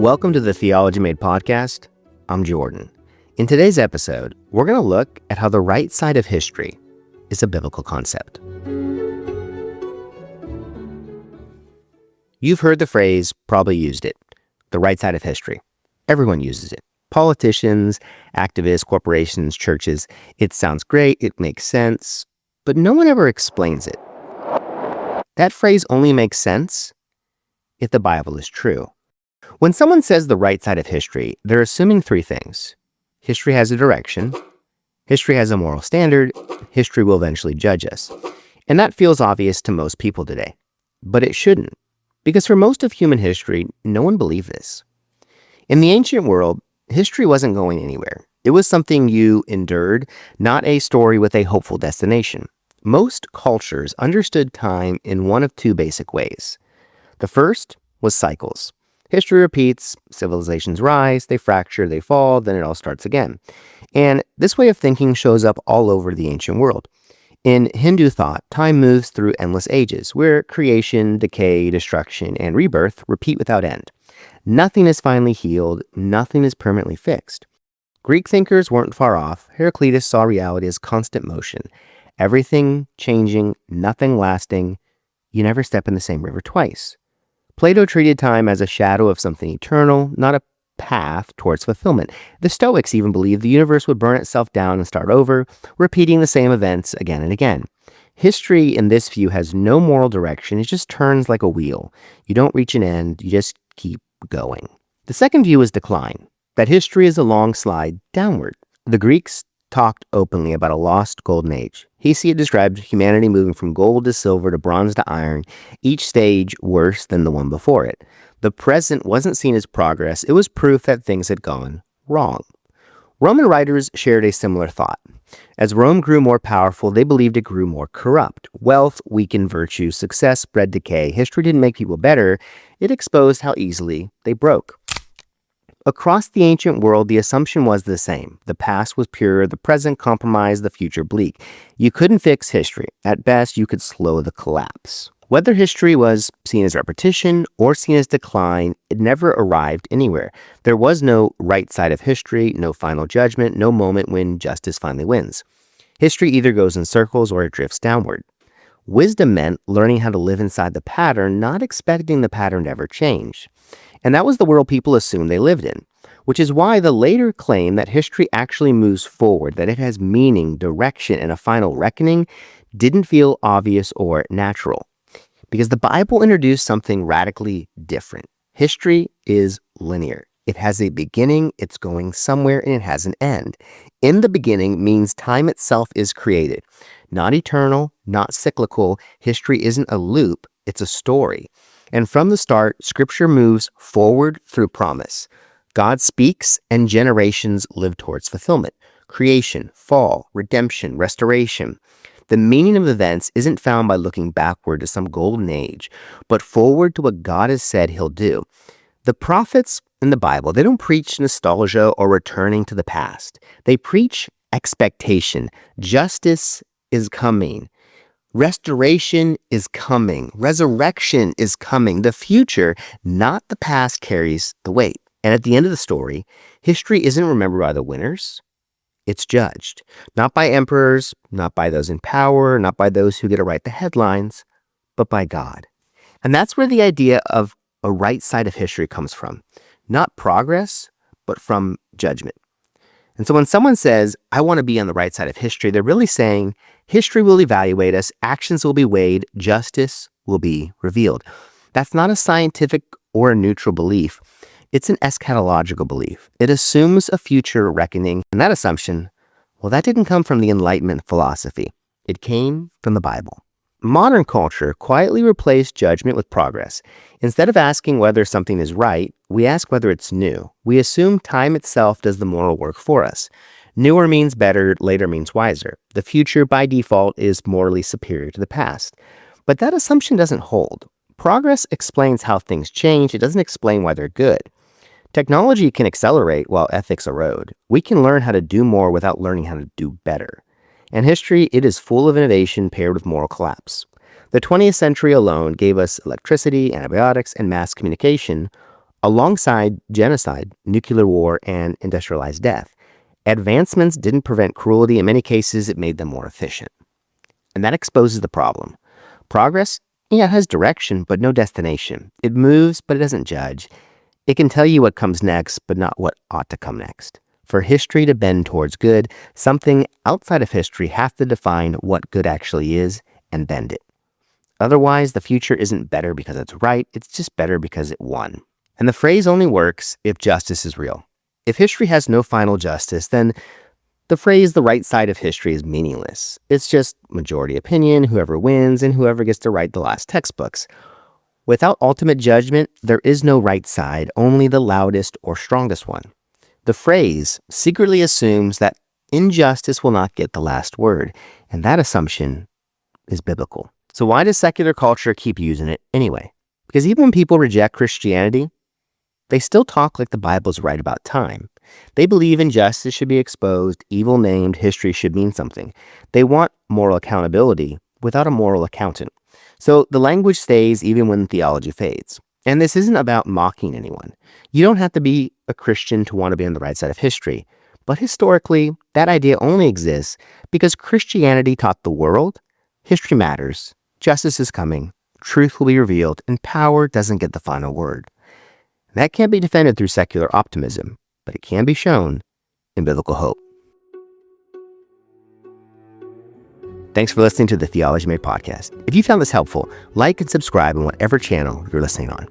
Welcome to the Theology Made Podcast. I'm Jordan. In today's episode, we're going to look at how the right side of history is a biblical concept. You've heard the phrase, probably used it, the right side of history. Everyone uses it. Politicians, activists, corporations, churches. It sounds great, it makes sense, but no one ever explains it. That phrase only makes sense if the Bible is true. When someone says the right side of history, they're assuming three things. History has a direction, history has a moral standard, history will eventually judge us. And that feels obvious to most people today. But it shouldn't, because for most of human history, no one believed this. In the ancient world, history wasn't going anywhere. It was something you endured, not a story with a hopeful destination. Most cultures understood time in one of two basic ways. The first was cycles. History repeats, civilizations rise, they fracture, they fall, then it all starts again. And this way of thinking shows up all over the ancient world. In Hindu thought, time moves through endless ages, where creation, decay, destruction, and rebirth repeat without end. Nothing is finally healed, nothing is permanently fixed. Greek thinkers weren't far off. Heraclitus saw reality as constant motion. Everything changing, nothing lasting. You never step in the same river twice. Plato treated time as a shadow of something eternal, not a path towards fulfillment. The Stoics even believed the universe would burn itself down and start over, repeating the same events again and again. History in this view has no moral direction. It just turns like a wheel. You don't reach an end, you just keep going. The second view is decline, that history is a long slide downward. The Greeks talked openly about a lost golden age. Hesiod described humanity moving from gold to silver to bronze to iron, each stage worse than the one before it. The present wasn't seen as progress, it was proof that things had gone wrong. Roman writers shared a similar thought. As Rome grew more powerful, they believed it grew more corrupt. Wealth weakened virtue, success bred decay. History didn't make people better, it exposed how easily they broke. Across the ancient world, the assumption was the same. The past was pure, the present compromised, the future bleak. You couldn't fix history. At best, you could slow the collapse. Whether history was seen as repetition or seen as decline, it never arrived anywhere. There was no right side of history, no final judgment, no moment when justice finally wins. History either goes in circles or it drifts downward. Wisdom meant learning how to live inside the pattern, not expecting the pattern to ever change. And that was the world people assumed they lived in, which is why the later claim that history actually moves forward, that it has meaning, direction, and a final reckoning didn't feel obvious or natural. Because the Bible introduced something radically different. History is linear. It has a beginning, it's going somewhere, and it has an end. In the beginning means time itself is created. Not eternal, not cyclical. History isn't a loop, it's a story. And from the start, Scripture moves forward through promise. God speaks, and generations live towards fulfillment. Creation, fall, redemption, restoration. The meaning of events isn't found by looking backward to some golden age, but forward to what God has said he'll do. The prophets in the Bible, they don't preach nostalgia or returning to the past. They preach expectation. Justice is coming. Restoration is coming. Resurrection is coming. The future, not the past, carries the weight. And at the end of the story, history isn't remembered by the winners. It's judged. Not by emperors, not by those in power, not by those who get to write the headlines, but by God. And that's where the idea of a right side of history comes from. Not progress, but from judgment. And so when someone says, I want to be on the right side of history, they're really saying, history will evaluate us, actions will be weighed, justice will be revealed. That's not a scientific or a neutral belief. It's an eschatological belief. It assumes a future reckoning, and that assumption, well, that didn't come from the Enlightenment philosophy. It came from the Bible. Modern culture quietly replaced judgment with progress. Instead of asking whether something is right, we ask whether it's new. We assume time itself does the moral work for us. Newer means better, later means wiser. The future, by default, is morally superior to the past. But that assumption doesn't hold. Progress explains how things change. It doesn't explain why they're good. Technology can accelerate while ethics erode. We can learn how to do more without learning how to do better. And history, it is full of innovation paired with moral collapse. The 20th century alone gave us electricity, antibiotics, and mass communication, Alongside genocide, nuclear war, and industrialized death, advancements didn't prevent cruelty. In many cases, it made them more efficient. And that exposes the problem. Progress, yeah, it has direction, but no destination. It moves, but it doesn't judge. It can tell you what comes next, but not what ought to come next. For history to bend towards good, something outside of history has to define what good actually is and bend it. Otherwise, the future isn't better because it's right, it's just better because it won. And the phrase only works if justice is real. If history has no final justice, then the phrase the right side of history is meaningless. It's just majority opinion, whoever wins, and whoever gets to write the last textbooks. Without ultimate judgment, there is no right side, only the loudest or strongest one. The phrase secretly assumes that injustice will not get the last word, and that assumption is biblical. So why does secular culture keep using it anyway? Because even when people reject Christianity, they still talk like the Bible's right about time. They believe injustice should be exposed, evil named, history should mean something. They want moral accountability without a moral accountant. So the language stays even when theology fades. And this isn't about mocking anyone. You don't have to be a Christian to want to be on the right side of history. But historically, that idea only exists because Christianity taught the world history matters, justice is coming, truth will be revealed, and power doesn't get the final word. That can't be defended through secular optimism, but it can be shown in biblical hope. Thanks for listening to the Theology Made Podcast. If you found this helpful, like and subscribe on whatever channel you're listening on.